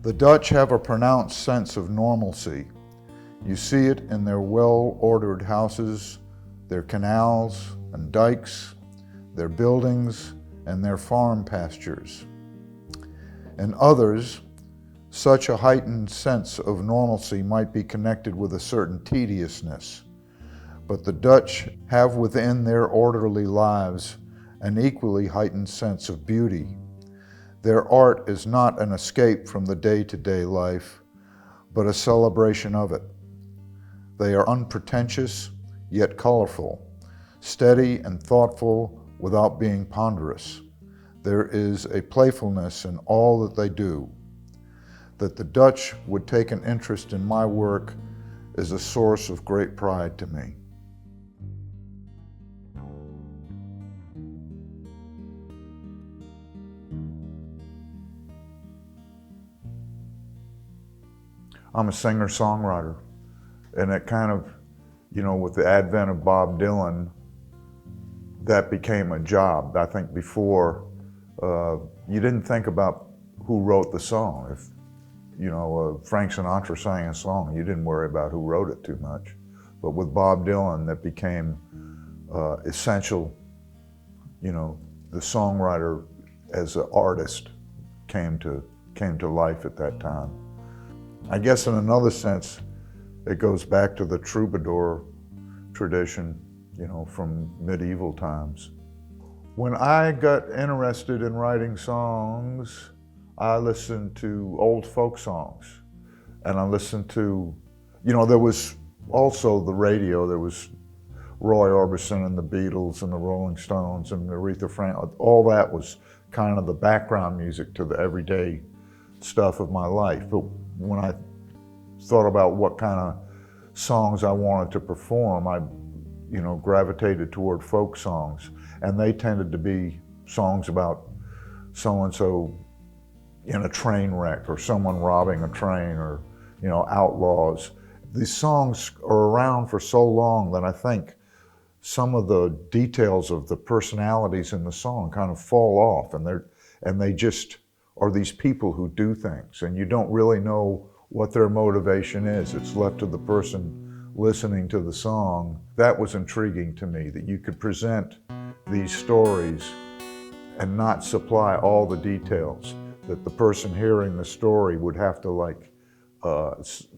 The Dutch have a pronounced sense of normalcy. You see it in their well-ordered houses, their canals and dikes, their buildings, and their farm pastures. In others, such a heightened sense of normalcy might be connected with a certain tediousness, but the Dutch have within their orderly lives an equally heightened sense of beauty. Their art is not an escape from the day-to-day life, but a celebration of it. They are unpretentious, yet colorful, steady and thoughtful without being ponderous. There is a playfulness in all that they do. That the Dutch would take an interest in my work is a source of great pride to me. I'm a singer-songwriter, and it kind of, with the advent of Bob Dylan, that became a job. I think before, you didn't think about who wrote the song. If, Frank Sinatra sang a song, you didn't worry about who wrote it too much. But with Bob Dylan, that became essential. The songwriter as an artist came to life at that time. I guess in another sense, it goes back to the troubadour tradition, from medieval times. When I got interested in writing songs, I listened to old folk songs. And I listened to, there was also the radio. There was Roy Orbison and the Beatles and the Rolling Stones and Aretha Franklin. All that was kind of the background music to the everyday stuff of my life. But when I thought about what kind of songs I wanted to perform, I gravitated toward folk songs, and they tended to be songs about so-and-so in a train wreck, or someone robbing a train, or outlaws. These songs are around for so long that I think some of the details of the personalities in the song kind of fall off, and they just are these people who do things, and you don't really know what their motivation is. It's left to the person listening to the song. That was intriguing to me, that you could present these stories and not supply all the details, that the person hearing the story would have to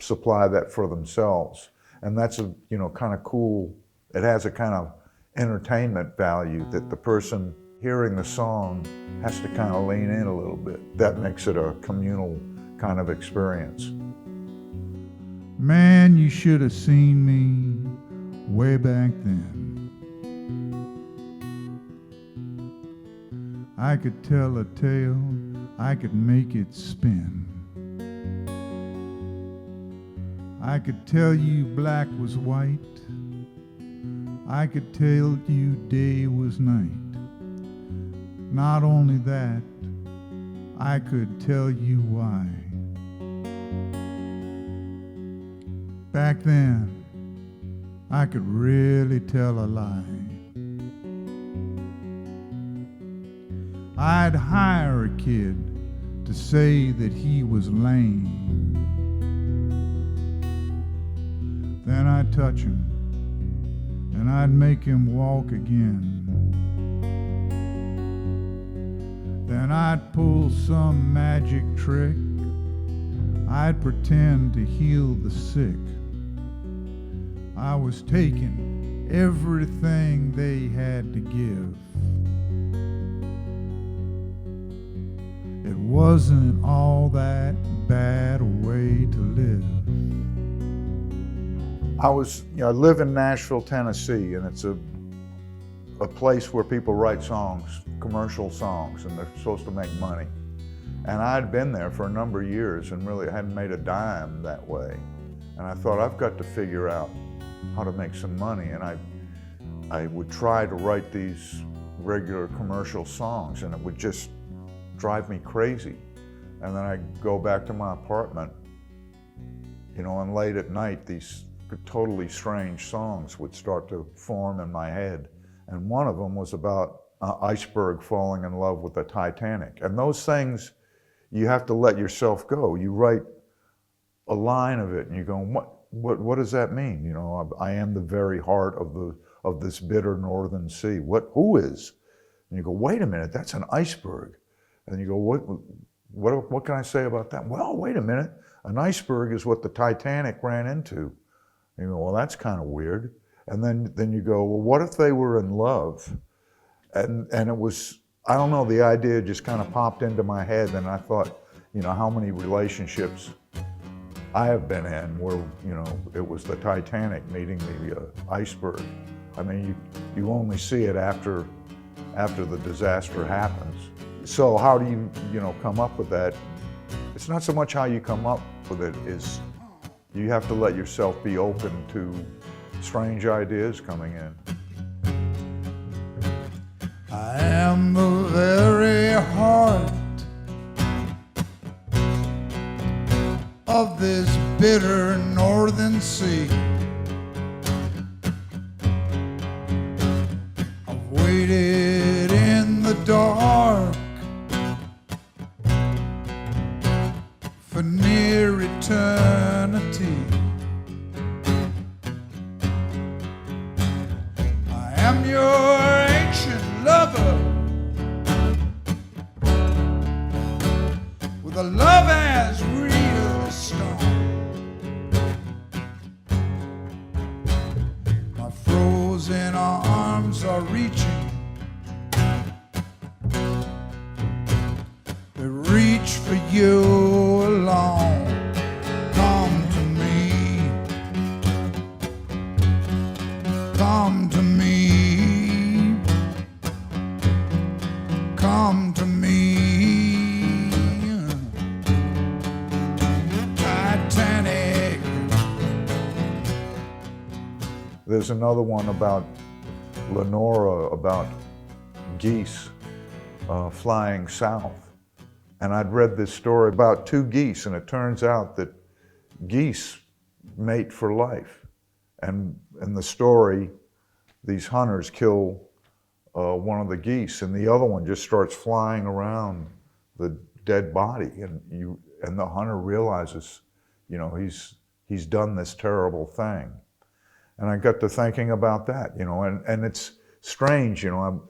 supply that for themselves. And that's a kind of cool, it has a kind of entertainment value, that the person hearing the song has to kind of lean in a little bit. That makes it a communal kind of experience. Man, you should have seen me way back then. I could tell a tale, I could make it spin. I could tell you black was white. I could tell you day was night. Not only that, I could tell you why. Back then, I could really tell a lie. I'd hire a kid to say that he was lame. Then I'd touch him, and I'd make him walk again. Then I'd pull some magic trick. I'd pretend to heal the sick. I was taking everything they had to give. It wasn't all that bad a way to live. I live in Nashville, Tennessee, and it's a place where people write songs, commercial songs, and they're supposed to make money. And I'd been there for a number of years and really hadn't made a dime that way. And I thought, I've got to figure out how to make some money. And I would try to write these regular commercial songs, and it would just drive me crazy. And then I'd go back to my apartment, and late at night, these totally strange songs would start to form in my head. And one of them was about an iceberg falling in love with the Titanic. And those things, you have to let yourself go. You write a line of it and you go, what does that mean? You know, I am the very heart of this bitter northern sea. Who is? And you go, wait a minute, that's an iceberg. And you go, what can I say about that? Well, wait a minute, an iceberg is what the Titanic ran into. And you go, well, that's kind of weird. And then you go, well, what if they were in love? And it was, I don't know, the idea just kind of popped into my head, and I thought, you know, how many relationships I have been in where, you know, it was the Titanic meeting the iceberg. I mean, you only see it after the disaster happens. So how do you know, come up with that? It's not so much how you come up with it, is you have to let yourself be open to strange ideas coming in. I am the very heart of this bitter northern sea. I've waited in the dark for near eternity. I am your ancient lover with a love as real as stone. My frozen arms are reaching, they reach for you alone. Come to me, come to me, come to me. Titanic. There's another one about Lenora, about geese flying south. And I'd read this story about two geese, and it turns out that geese mate for life. And in the story, these hunters kill one of the geese, and the other one just starts flying around the dead body. And the hunter realizes, you know, he's done this terrible thing. And I got to thinking about that, you know, and it's strange, you know,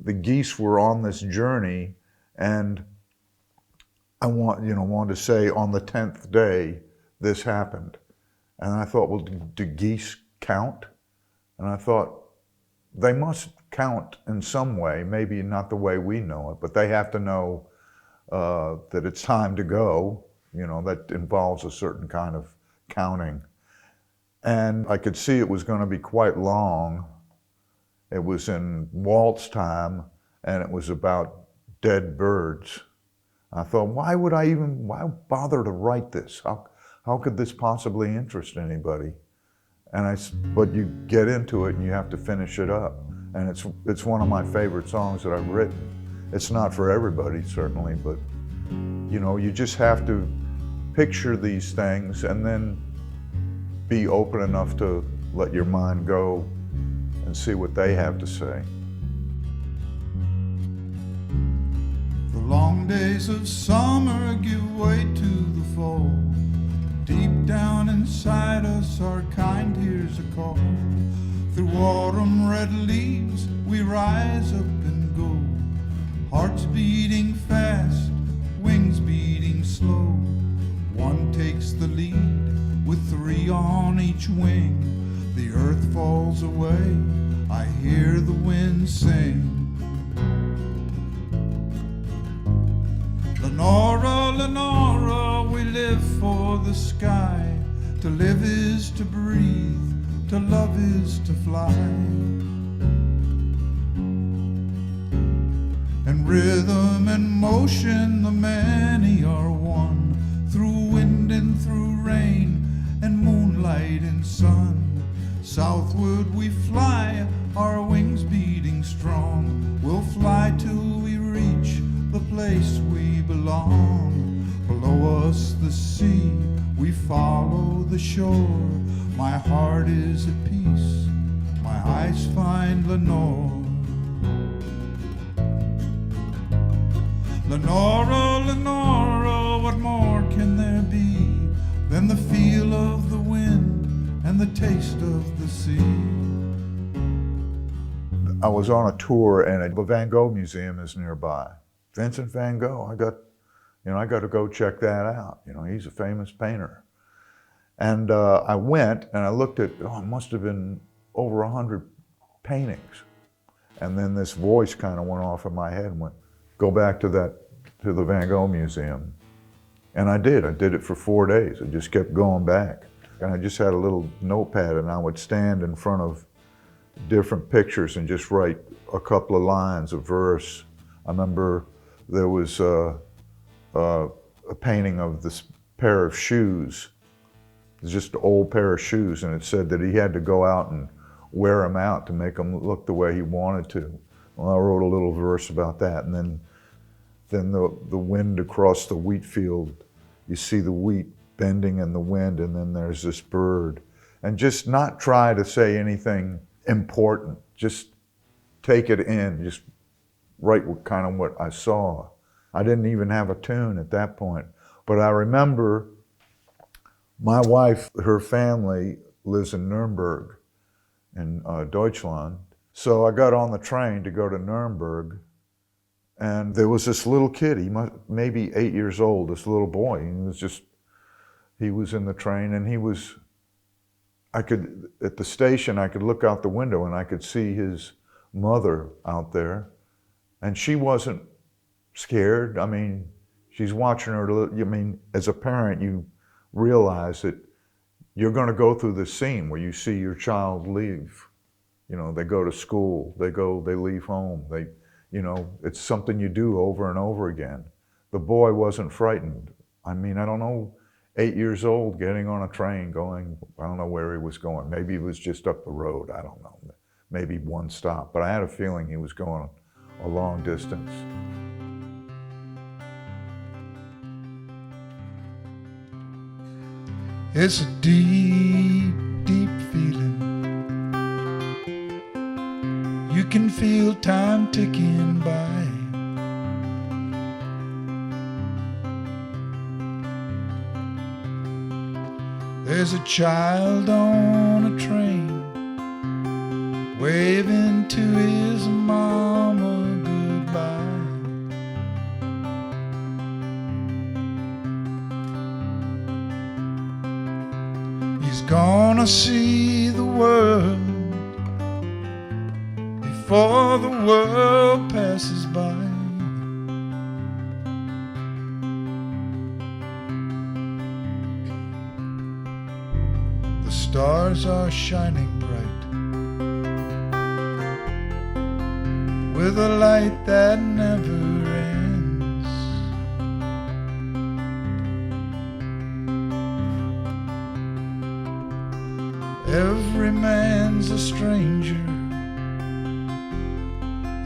the geese were on this journey, and I wanted to say on the 10th day, this happened. And I thought, well, do geese count? And I thought, they must count in some way, maybe not the way we know it, but they have to know that it's time to go. You know, that involves a certain kind of counting. And I could see it was going to be quite long. It was in Walt's time, and it was about dead birds. I thought, why bother to write this? How could this possibly interest anybody? But you get into it and you have to finish it up. And it's one of my favorite songs that I've written. It's not for everybody, certainly, but you know, you just have to picture these things and then be open enough to let your mind go and see what they have to say. The long days of summer give way to the fall. Deep down inside us, our kind hears a call. Through autumn red leaves, we rise up and go. Hearts beating fast, wings beating slow. One takes the lead with three on each wing. The earth falls away, I hear the wind sing. Lenora, Lenora, we live for the sky. To live is to breathe, to love is to fly. And rhythm and motion, the many are one. Through wind and through rain, and moonlight and sun. Southward we fly, our wings beating strong. We'll fly till we reach the place we belong. Below us the sea, we follow the shore. My heart is at peace, my eyes find Lenore. Lenora, Lenora, what more can there be than the feel of the wind and the taste of the sea? I was on a tour and the Van Gogh Museum is nearby. Vincent van Gogh, I got to go check that out. He's a famous painter. And I went and I looked at, it must have been over 100 paintings. And then this voice kind of went off in my head and went, go back to the Van Gogh Museum. And I did it for 4 days. I just kept going back. And I just had a little notepad and I would stand in front of different pictures and just write a couple of lines, a verse. I remember there was a painting of this pair of shoes. It's just an old pair of shoes, and it said that he had to go out and wear them out to make them look the way he wanted to. Well, I wrote a little verse about that, and then the wind across the wheat field, you see the wheat bending in the wind, and then there's this bird. And just not try to say anything important, just take it in, just write kind of what I saw. I didn't even have a tune at that point, but I remember my wife, her family lives in Nuremberg in Deutschland. So I got on the train to go to Nuremberg, and there was this little kid, he must maybe 8 years old, this little boy. He was in the train, and at the station, I could look out the window and I could see his mother out there, and she wasn't scared. I mean, she's watching her. As a parent, you realize that you're going to go through this scene where you see your child leave. They go to school, they leave home. It's something you do over and over again. The boy wasn't frightened. I don't know, 8 years old, getting on a train going, I don't know where he was going. Maybe he was just up the road, I don't know. Maybe one stop, but I had a feeling he was going a long distance. It's a deep, deep feeling. You can feel time ticking by. There's a child on a train waving to his mama goodbye. He's gonna see the world before the world passes by. The stars are shining bright with a light that never ends. Every man's a stranger.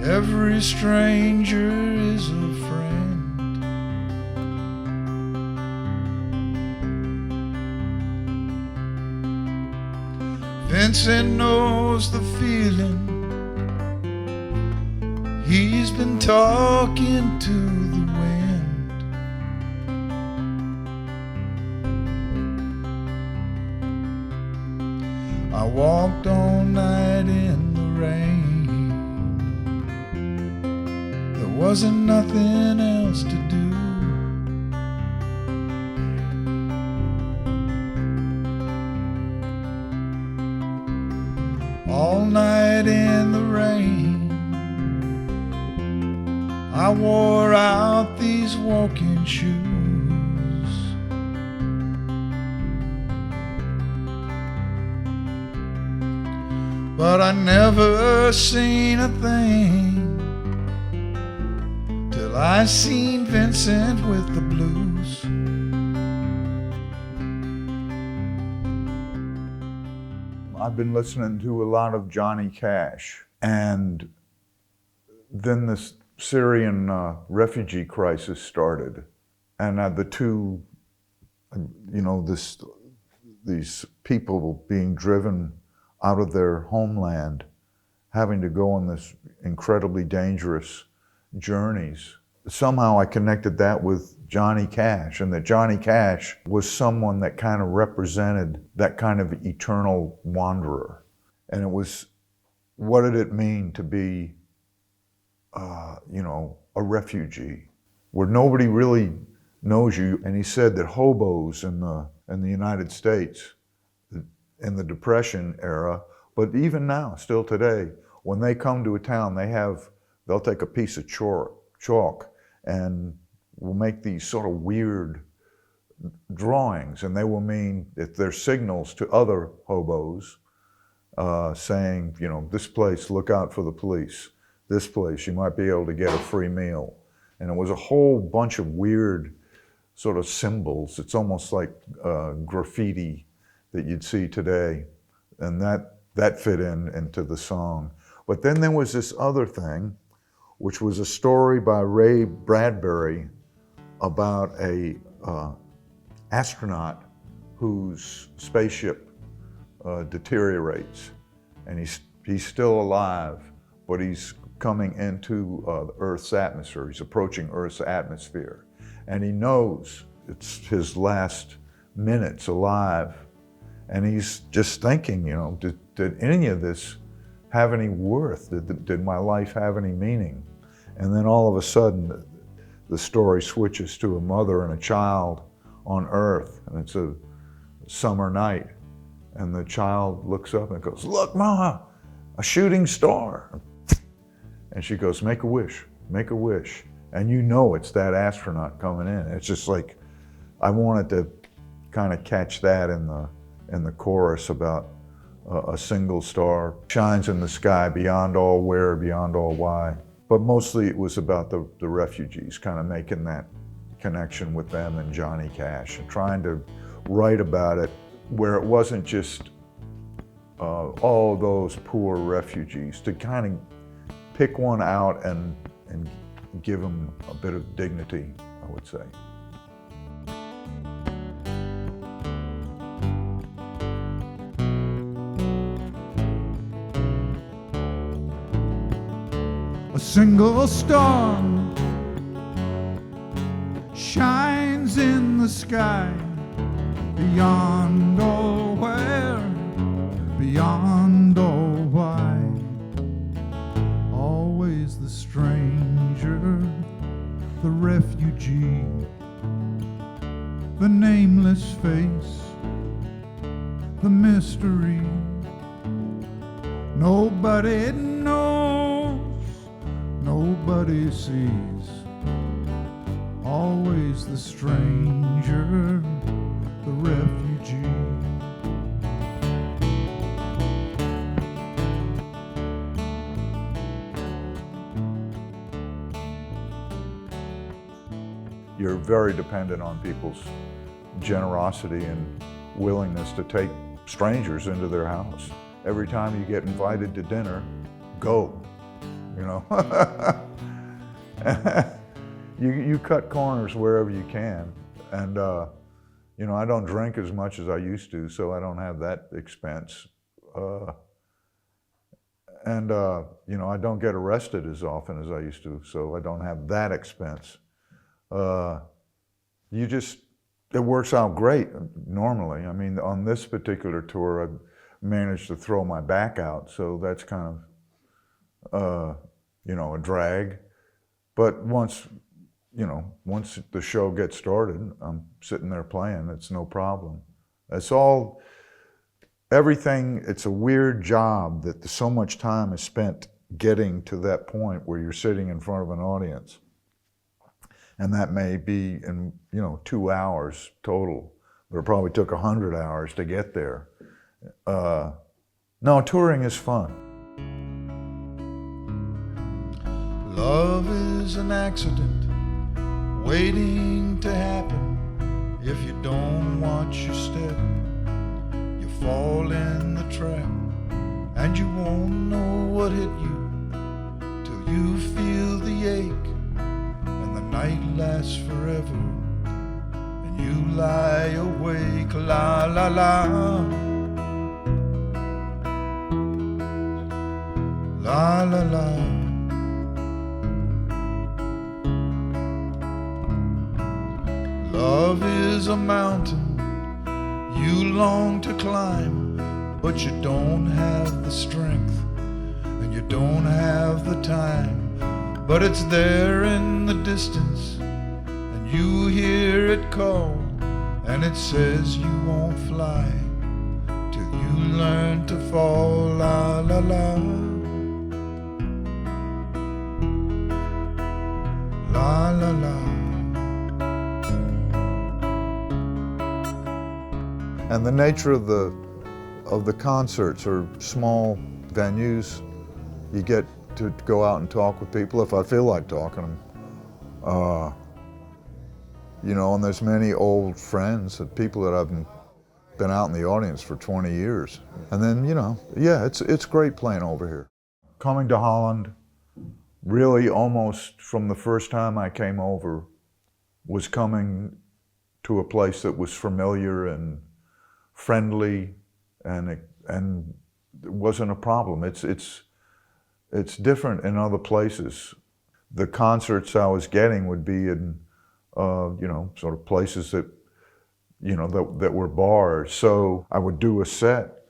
Every stranger is a friend. Vincent knows the feeling. He's been talking to the wind. I walked all night in the rain. There wasn't nothing else to do. All night in the rain, I wore out these walking shoes. But I never seen a thing till I seen Vincent with the blues. I've been listening to a lot of Johnny Cash, and then this Syrian refugee crisis started, and the two, these people being driven out of their homeland, having to go on this incredibly dangerous journeys. somehow I connected that with Johnny Cash, and that Johnny Cash was someone that kind of represented that kind of eternal wanderer. And it was, what did it mean to be, a refugee, where nobody really knows you? And he said that hobos in the United States, in the Depression era, but even now, still today, when they come to a town, they'll take a piece of chalk and will make these sort of weird drawings, and they will mean that they're signals to other hobos, saying, this place, look out for the police. This place, you might be able to get a free meal. And it was a whole bunch of weird sort of symbols. It's almost like graffiti that you'd see today. And that fit into the song. But then there was this other thing, which was a story by Ray Bradbury about a astronaut whose spaceship deteriorates, and he's still alive, but he's coming into Earth's atmosphere. He's approaching Earth's atmosphere, and he knows it's his last minutes alive, and he's just thinking, did any of this have any worth? Did my life have any meaning? And then all of a sudden, the story switches to a mother and a child on Earth, and it's a summer night, and the child looks up and goes, "Look, Ma, a shooting star." And she goes, make a wish, and it's that astronaut coming in. It's just like, I wanted to kind of catch that in the chorus about a single star shines in the sky beyond all where, beyond all why. But mostly it was about the refugees, kind of making that connection with them and Johnny Cash, and trying to write about it where it wasn't just all those poor refugees, to kind of pick one out and give them a bit of dignity, I would say. A single star shines in the sky beyond all where, beyond all why. Always the stranger, the refugee, the nameless face, the mystery. Nobody knows, nobody sees. Always the stranger, the refugee. You're very dependent on people's generosity and willingness to take strangers into their house. Every time you get invited to dinner, go, You cut corners wherever you can. And, I don't drink as much as I used to, so I don't have that expense. I don't get arrested as often as I used to, so I don't have that expense. It works out great normally. I mean, on this particular tour, I managed to throw my back out, so that's kind of, a drag. But once the show gets started, I'm sitting there playing, it's no problem. Everything, it's a weird job that so much time is spent getting to that point where you're sitting in front of an audience. And that may be in, 2 hours total, but it probably took 100 hours to get there. No, touring is fun. Love is an accident waiting to happen. If you don't watch your step, you fall in the trap, and you won't know what hit you till you feel the ache, and the night lasts forever, and you lie awake, la la la, la la la. is a mountain you long to climb, but you don't have the strength and you don't have the time. But it's there in the distance and you hear it call, and it says you won't fly till you learn to fall. La la la, la la la. And the nature of the concerts or small venues, you get to go out and talk with people if I feel like talking to them. You know, and there's many old friends, people that I've been out in the audience for 20 years. And then, you know, yeah, it's great playing over here. Coming to Holland, really almost from the first time I came over, was coming to a place that was familiar and friendly, and it wasn't a problem. It's different in other places. The concerts I was getting would be in, you know, sort of places that, you know, that were bars. So I would do a set.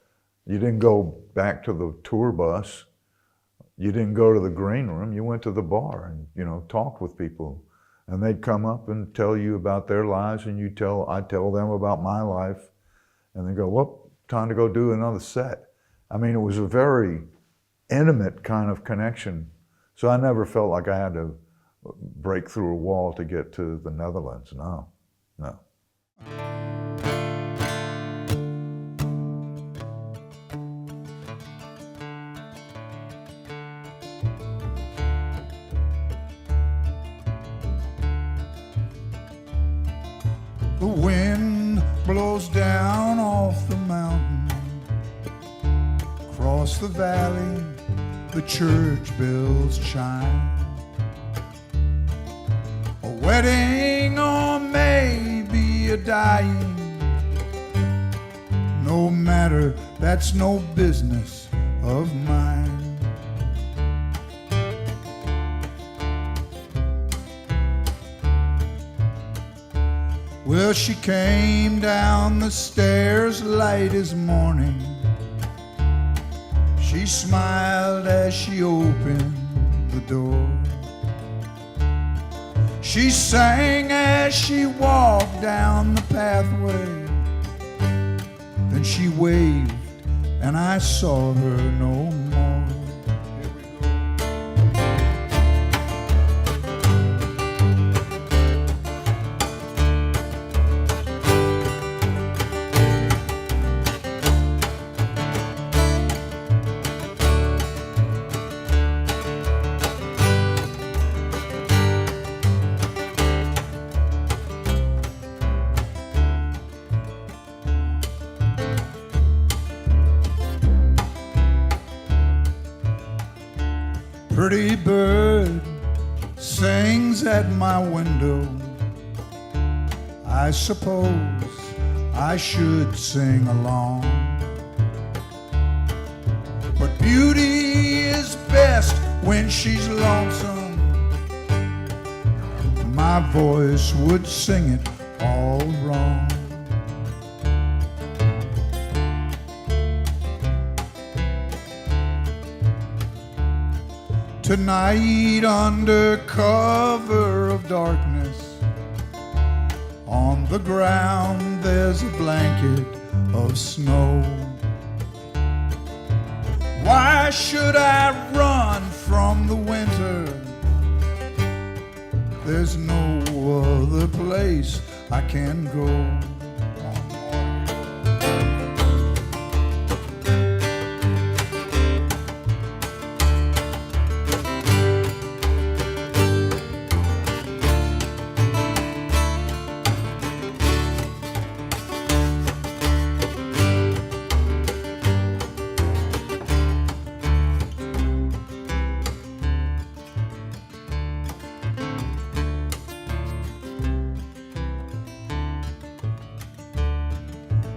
You didn't go back to the tour bus. You didn't go to the green room. You went to the bar and, you know, talked with people. And they'd come up and tell you about their lives, and I'd tell them about my life. And they go, well, time to go do another set. I mean, it was a very intimate kind of connection. So I never felt like I had to break through a wall to get to the Netherlands. No, no. The wind blows down off the mountain, across the valley, the church bells chime. A wedding or maybe a dying, no matter, that's no business of mine. Well, she came down the stairs light as morning. She smiled as she opened the door. She sang as she walked down the pathway. Then she waved and I saw her no more. Pretty bird sings at my window. I suppose I should sing along. But beauty is best when she's lonesome. My voice would sing it all wrong. Tonight, under cover of darkness, on the ground there's a blanket of snow. Why should I run from the winter? There's no other place I can go.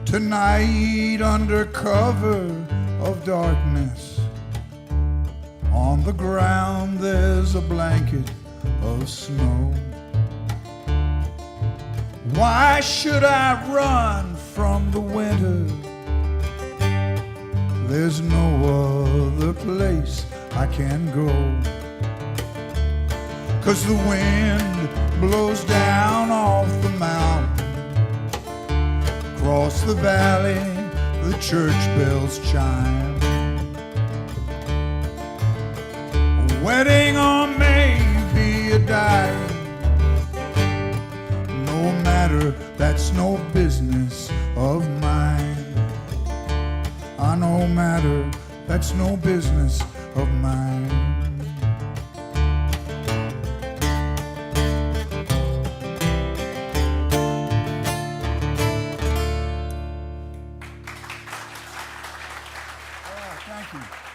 Tonight, under cover of darkness, on the ground there's a blanket of snow. Why should I run from the winter? There's no other place I can go. 'Cause the wind blows down off the mountain, across the valley the church bells chime. A wedding or maybe a dying, no matter, that's no business of mine. No matter, that's no business of mine. Thank you.